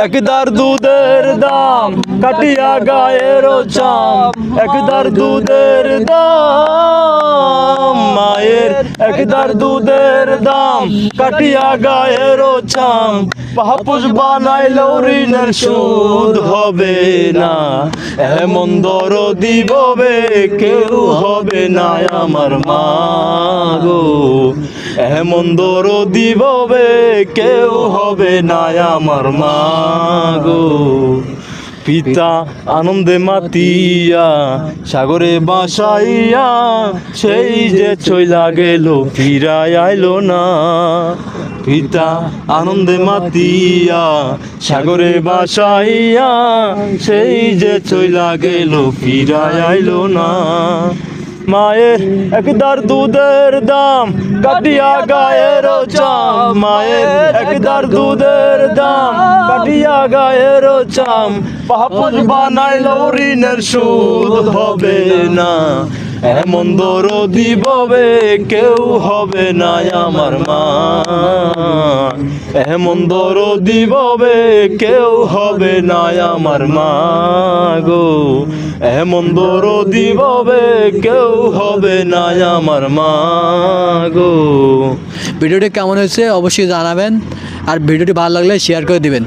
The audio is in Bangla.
একদার দুধের দাম কাটিয়া গায়ের চাম, একদার দুধের দাম মায়ের, একদার দুধের দাম কাটিয়া গায়ের চাম। পাহাপুষ বানাইলেও ঋণের শোধ হবে না, এমন দরদি ববে কেউ হবে না আমার মা গো, এমন দরদি ববে কেউ হবে না আমার মা গো। পিতা আনন্দে মাতিয়া সাগরে বাসাইয়া, সেই যে চইলা গেল ফিরায় আইলো না। পিতা আনন্দে মাতিয়া সাগরে বাসাইয়া, সেই যে চইলা গেল ফিরায় আইলো না। মায়ের একদার দুধের দাম কাটিয়া গায়ের চাম, মায়ের একদার দুধের দাম কাটিয়া গায়ের চাম। পাহাপুষ বানাইলেও ঋণের শোধ হবে না, এমন দরদি ববে কেউ হবে না আমার মা, এমন দরদি ববে কেউ হবে না আমার মা গো, এমন দরদি ববে কেউ হবে না আমার মা গো। ভিডিওটি কেমন হয়েছে অবশ্যই জানাবেন, আর ভিডিওটি ভালো লাগলে শেয়ার করে দিবেন।